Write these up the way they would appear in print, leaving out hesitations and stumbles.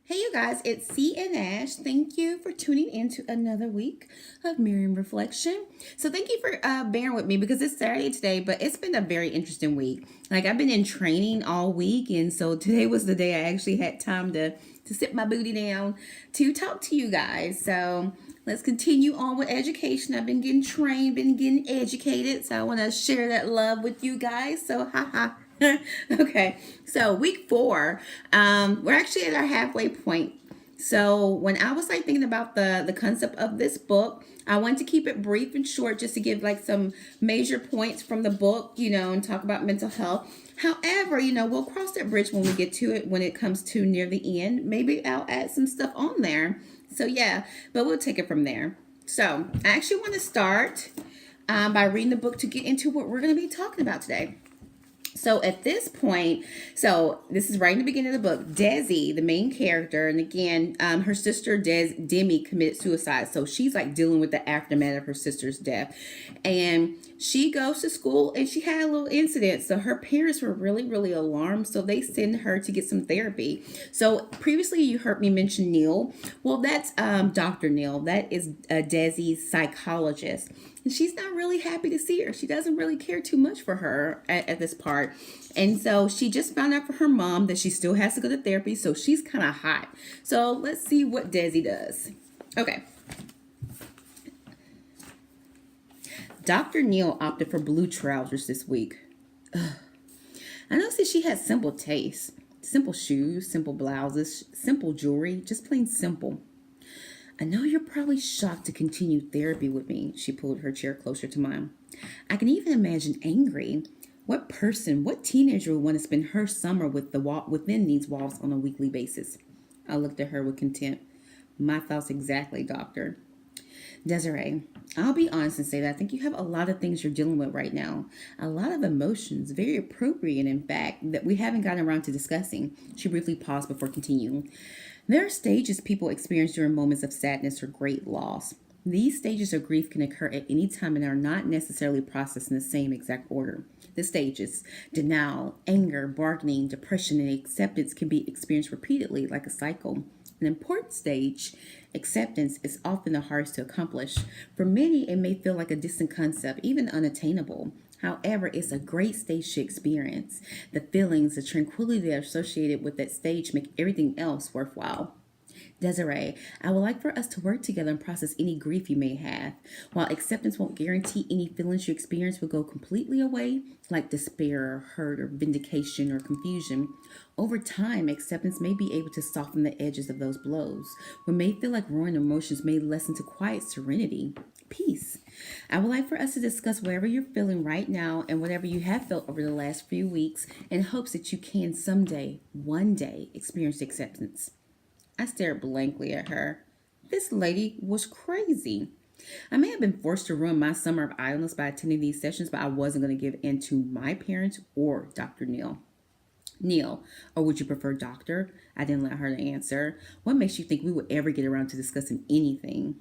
Hey, you guys, it's C and Ash. Thank you for tuning in to another week of Miriam Reflection. So, thank you for bearing with me because it's Saturday today, but it's been a very interesting week. Like, I've been in training all week, and so today was the day I actually had time to sit my booty down to talk to you guys. So, let's continue on with education. I've been getting trained, been getting educated, so I want to share that love with you guys. So, haha. Okay, so week four, we're actually at our halfway point. So when I was like thinking about the concept of this book, I wanted to keep it brief and short just to give like some major points from the book, and talk about mental health. However, we'll cross that bridge when we get to it when it comes to near the end. Maybe I'll add some stuff on there. So yeah, but we'll take it from there. So I actually want to start by reading the book to get into what we're going to be talking about today. So at this point, so this is right in the beginning of the book. Desi, the main character, and again, her sister Demi committed suicide. So she's like dealing with the aftermath of her sister's death, and she goes to school and she had a little incident. So her parents were really, really alarmed. So they send her to get some therapy. So previously you heard me mention Neil. Well, that's Dr. Neil. That is Desi's psychologist. And she's not really happy to see her. She doesn't really care too much for her at this part. And so she just found out from her mom that she still has to go to therapy. So she's kind of hot. So let's see what Desi does. Okay. Dr. Neil opted for blue trousers this week. Ugh. I noticed that she has simple tastes. Simple shoes, simple blouses, simple jewelry, just plain simple. I know you're probably shocked to continue therapy with me. She pulled her chair closer to mine. I can even imagine angry. What person, what teenager would want to spend her summer within these walls on a weekly basis? I looked at her with contempt. My thoughts exactly, doctor. Desiree, I'll be honest and say that I think you have a lot of things you're dealing with right now. A lot of emotions, very appropriate, in fact, that we haven't gotten around to discussing. She briefly paused before continuing. There are stages people experience during moments of sadness or great loss. These stages of grief can occur at any time and are not necessarily processed in the same exact order. The stages, denial, anger, bargaining, depression, and acceptance, can be experienced repeatedly like a cycle. An important stage, acceptance, is often the hardest to accomplish. For many, it may feel like a distant concept, even unattainable. However, it's a great stage to experience. The feelings, the tranquility that are associated with that stage make everything else worthwhile. Desiree, I would like for us to work together and process any grief you may have. While acceptance won't guarantee any feelings you experience will go completely away, like despair or hurt or vindication or confusion, over time, acceptance may be able to soften the edges of those blows. What may feel like ruined emotions may lessen to quiet serenity, peace. I would like for us to discuss whatever you're feeling right now and whatever you have felt over the last few weeks in hopes that you can someday, one day, experience acceptance. I stared blankly at her. This lady was crazy. I may have been forced to ruin my summer of idleness by attending these sessions, but I wasn't going to give in to my parents or Dr. Neil. Neil, or would you prefer doctor? I didn't let her answer. What makes you think we would ever get around to discussing anything?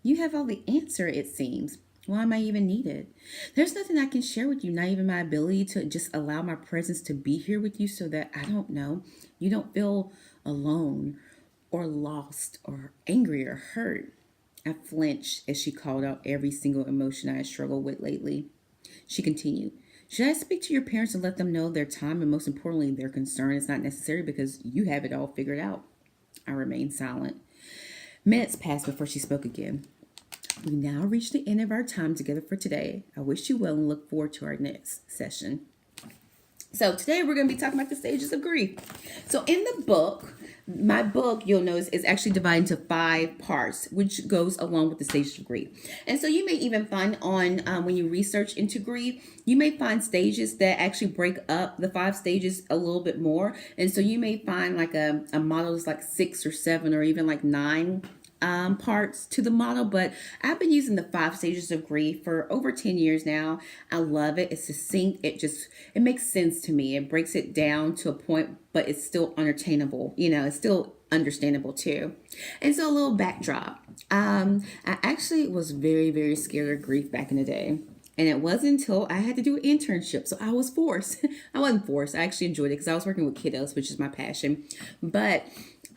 You have all the answer, it seems. Why am I even needed? There's nothing I can share with you, not even my ability to just allow my presence to be here with you so that, I don't know, you don't feel alone or lost or angry or hurt. I flinched as she called out every single emotion I had struggled with lately. She continued, should I speak to your parents and let them know their time and most importantly their concern is not necessary because you have it all figured out? I remained silent. Minutes passed before she spoke again. We now reach the end of our time together for today. I wish you well and look forward to our next session. So today we're going to be talking about the stages of grief. So in the book, my book, you'll notice, is actually divided into 5 parts, which goes along with the stages of grief. And so you may even find on, when you research into grief, you may find stages that actually break up the 5 stages a little bit more. And so you may find like a model that's like 6 or 7 or even like 9 parts to the model, but I've been using the 5 stages of grief for over 10 years now. I love it. It's succinct. It makes sense to me. It breaks it down to a point, but it's still unattainable. It's still understandable too. And so a little backdrop. I actually was very, very scared of grief back in the day. And it wasn't until I had to do an internship. So I was forced. I wasn't forced. I actually enjoyed it because I was working with kiddos, which is my passion. But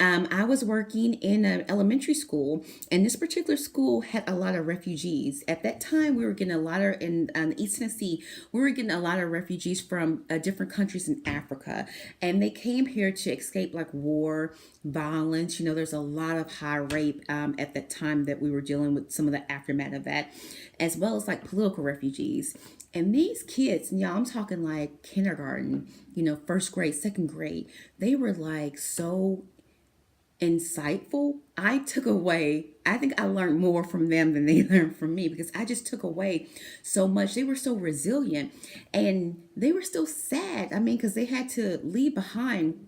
I was working in an elementary school, and this particular school had a lot of refugees. At that time, we were getting a lot of, in East Tennessee, we were getting a lot of refugees from different countries in Africa. And they came here to escape like war, violence. There's a lot of high rape at that time that we were dealing with some of the aftermath of that, as well as like political refugees. And these kids, and y'all, I'm talking like kindergarten, first grade, second grade, they were like so insightful. I think I learned more from them than they learned from me, because I just took away so much. They were so resilient, and they were still sad. I mean, because they had to leave behind.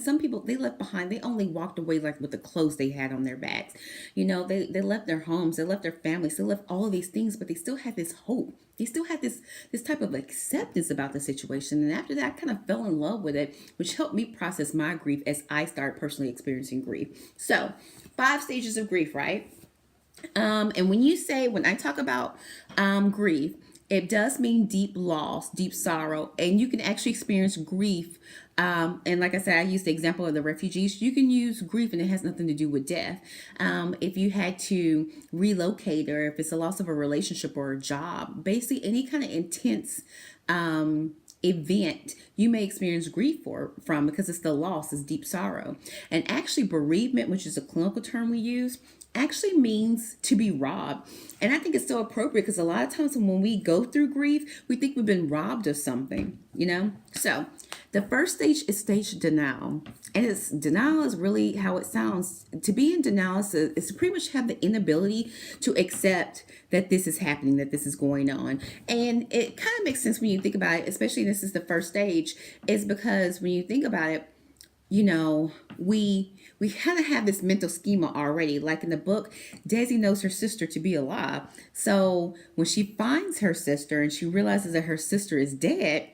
Some people, they left behind, they only walked away like with the clothes they had on their backs. They left their homes, they left their families, they left all of these things, but they still had this hope. They still had this type of acceptance about the situation. And after that, I kind of fell in love with it, which helped me process my grief as I started personally experiencing grief. So, 5 stages of grief, right? And when I talk about grief, it does mean deep loss, deep sorrow, and you can actually experience grief. And like I said, I used the example of the refugees. You can use grief, and it has nothing to do with death. If you had to relocate, or if it's a loss of a relationship or a job, basically any kind of intense event, you may experience grief from, because it's the loss, is deep sorrow. And actually, bereavement, which is a clinical term we use, actually means to be robbed. And I think it's so appropriate, because a lot of times when we go through grief, we think we've been robbed of something. So the first stage is stage denial. And denial is really how it sounds. To be in denial is to pretty much have the inability to accept that this is happening, that this is going on. And it kind of makes sense when you think about it, especially this is the first stage, is because when you think about it, we kind of have this mental schema already. Like in the book, Desi knows her sister to be alive. So when she finds her sister and she realizes that her sister is dead,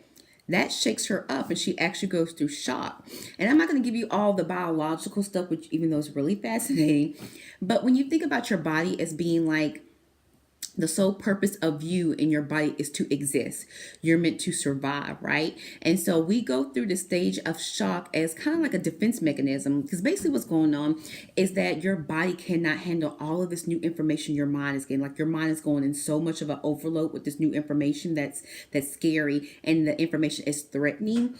that shakes her up, and she actually goes through shock. And I'm not going to give you all the biological stuff, which even though it's really fascinating, but when you think about your body as being like, the sole purpose of you and your body is to exist. You're meant to survive, right? And so we go through the stage of shock as kind of like a defense mechanism, because basically what's going on is that your body cannot handle all of this new information your mind is getting. Like, your mind is going in so much of an overload with this new information that's scary, and the information is threatening.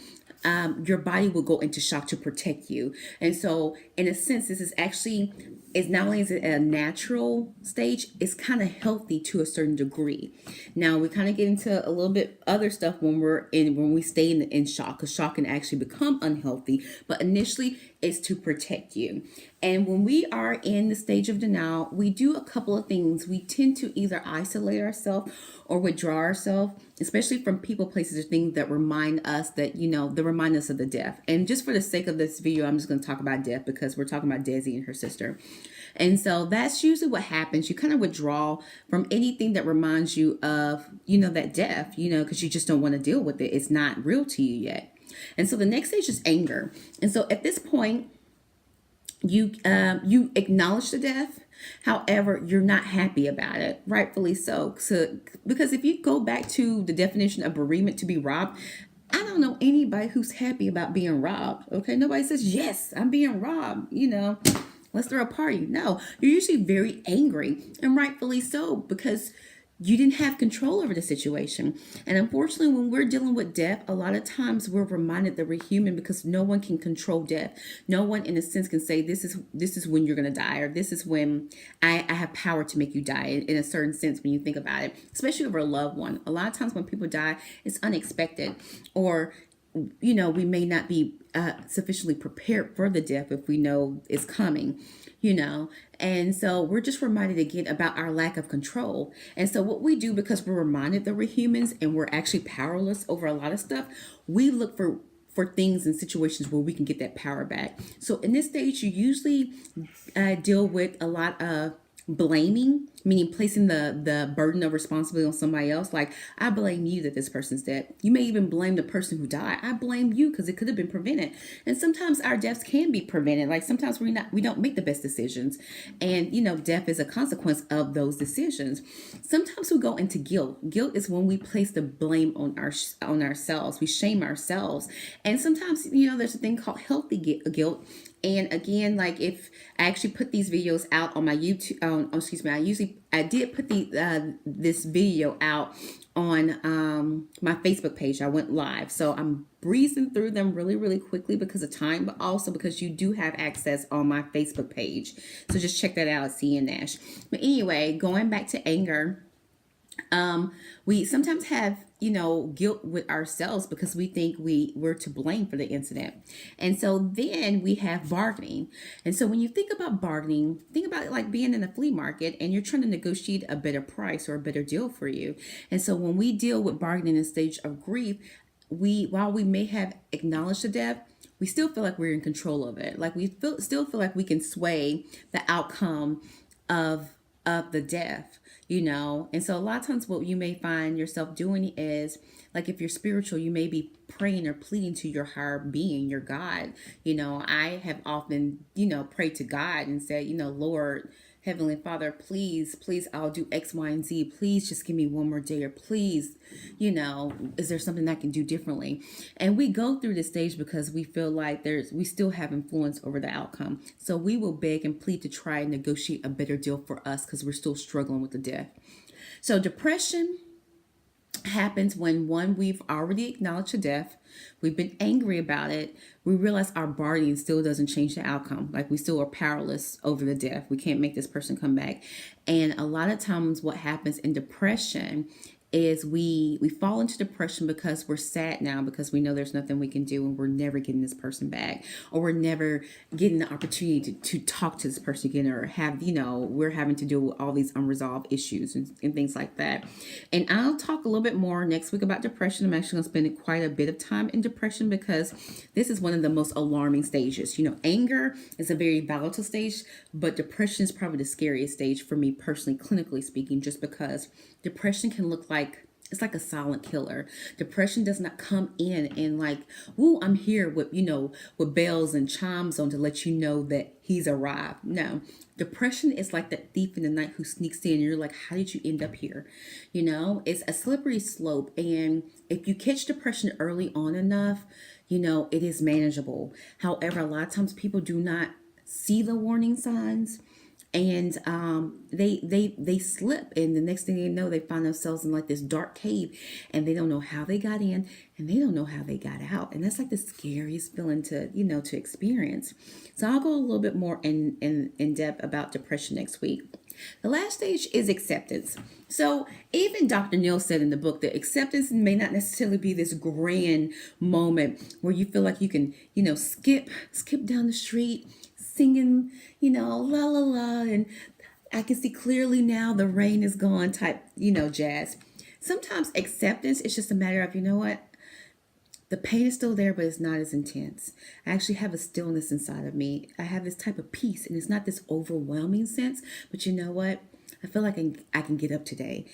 Your body will go into shock to protect you. And so in a sense, this is not only is it a natural stage, it's kind of healthy to a certain degree. Now we kind of get into a little bit other stuff when we stay in shock, because shock can actually become unhealthy, but initially it's to protect you. And when we are in the stage of denial, we do a couple of things. We tend to either isolate ourselves or withdraw ourselves, especially from people, places, or things that remind us that, that remind us of the death. And just for the sake of this video, I'm just going to talk about death, because we're talking about Desi and her sister. And so that's usually what happens. You kind of withdraw from anything that reminds you of, that death, because you just don't want to deal with it. It's not real to you yet. And so the next stage is anger. And so at this point, you acknowledge the death. However, you're not happy about it, rightfully so. Because if you go back to the definition of bereavement, to be robbed, I don't know anybody who's happy about being robbed. Okay, nobody says, yes, I'm being robbed. Let's throw a party. No, you're usually very angry, and rightfully so, because you didn't have control over the situation. And unfortunately, when we're dealing with death, a lot of times we're reminded that we're human, because no one can control death. No one, in a sense, can say this is when you're going to die, or this is when I have power to make you die, in a certain sense, when you think about it, especially over a loved one. A lot of times when people die, it's unexpected, or we may not be sufficiently prepared for the death if we know it's coming. And so we're just reminded again about our lack of control. And so what we do, because we're reminded that we're humans and we're actually powerless over a lot of stuff, we look for things and situations where we can get that power back. So in this stage, you usually deal with a lot of blaming, meaning placing the burden of responsibility on somebody else. Like, I blame you that this person's dead. You may even blame the person who died. I blame you because it could have been prevented. And sometimes our deaths can be prevented. Like, sometimes we don't make the best decisions, and death is a consequence of those decisions. Sometimes we go into guilt. Guilt is when we place the blame on ourselves. We shame ourselves. And sometimes there's a thing called healthy guilt. And again, like if I actually put these videos out on my YouTube, excuse me, I did put this video out on my Facebook page. I went live, so I'm breezing through them really, really quickly because of time, but also because you do have access on my Facebook page. So just check that out at CN Nash. But anyway, going back to anger. We sometimes have, guilt with ourselves because we think we're to blame for the incident. And so then we have bargaining. And so when you think about bargaining, think about it like being in a flea market and you're trying to negotiate a better price or a better deal for you. And so when we deal with bargaining in a stage of grief, while we may have acknowledged the death, we still feel like we're in control of it. Like still feel like we can sway the outcome of the death, and so a lot of times what you may find yourself doing is, like, if you're spiritual, you may be praying or pleading to your higher being, your God. I have often, prayed to God and said, Lord, Heavenly Father, please, I'll do X, Y, and Z. Please just give me one more day, or please, is there something I can do differently? And we go through this stage because we feel like we still have influence over the outcome. So we will beg and plead to try and negotiate a better deal for us because we're still struggling with the death. So depression happens when, one, we've already acknowledged the death, we've been angry about it, we realize our bargaining still doesn't change the outcome. Like, we still are powerless over the death. We can't make this person come back. And a lot of times what happens in depression is we fall into depression because we're sad now, because we know there's nothing we can do and we're never getting this person back, or we're never getting the opportunity to talk to this person again, or have, we're having to deal with all these unresolved issues and things like that. And I'll talk a little bit more next week about depression. I'm actually going to spend quite a bit of time in depression because this is one of the most alarming stages. Anger is a very volatile stage, but depression is probably the scariest stage for me personally, clinically speaking, just because depression can look like, it's like a silent killer. Depression does not come in and like, "Ooh, I'm here," with, with bells and chimes on to let you know that he's arrived. No, depression is like that thief in the night who sneaks in and you're like, how did you end up here? It's a slippery slope. And if you catch depression early on enough, it is manageable. However, a lot of times people do not see the warning signs, and they slip, and the next thing they know, they find themselves in like this dark cave, and they don't know how they got in, and they don't know how they got out. And that's like the scariest feeling to experience. So I'll go a little bit more in depth about depression next week. The last stage is acceptance. So even Dr. Neal said in the book that acceptance may not necessarily be this grand moment where you feel like you can, skip down the street singing, la la la, and I can see clearly now the rain is gone type, jazz. Sometimes acceptance is just a matter of, what? The pain is still there, but it's not as intense. I actually have a stillness inside of me. I have this type of peace, and it's not this overwhelming sense, but you know what? I feel like I can get up today.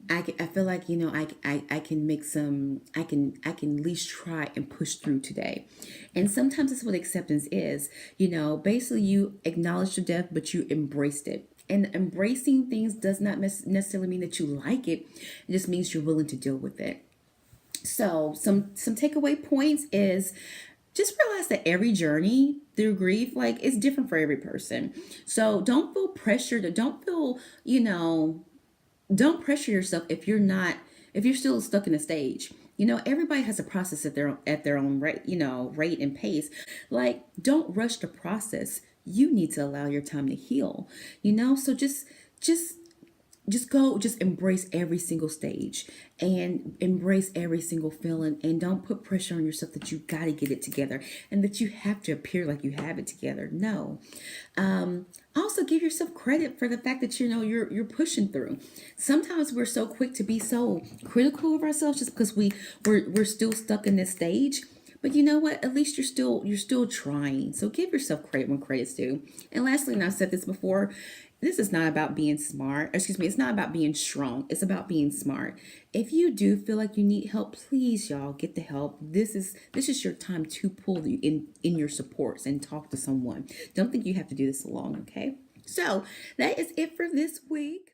I feel like, I can make I can at least try and push through today. And sometimes that's what acceptance is. Basically you acknowledge the death, but you embraced it. And embracing things does not necessarily mean that you like it. It just means you're willing to deal with it. So some takeaway points is, just realize that every journey through grief, like, it's different for every person. So don't feel pressured, or don't feel, don't pressure yourself if you're still stuck in a stage. Everybody has a process at their own rate, rate and pace. Like, don't rush the process. You need to allow your time to heal. So just embrace every single stage and embrace every single feeling, and don't put pressure on yourself that you got to get it together and that you have to appear like you have it together. No. Also give yourself credit for the fact that you're pushing through. Sometimes we're so quick to be so critical of ourselves just because we're still stuck in this stage. But you know what? At least you're still trying. So give yourself credit when credit's due. And lastly, and I've said this before, this is not about being smart. Excuse me, it's not about being strong. It's about being smart. If you do feel like you need help, please, y'all, get the help. This is your time to pull you in your supports and talk to someone. Don't think you have to do this alone, okay? So that is it for this week.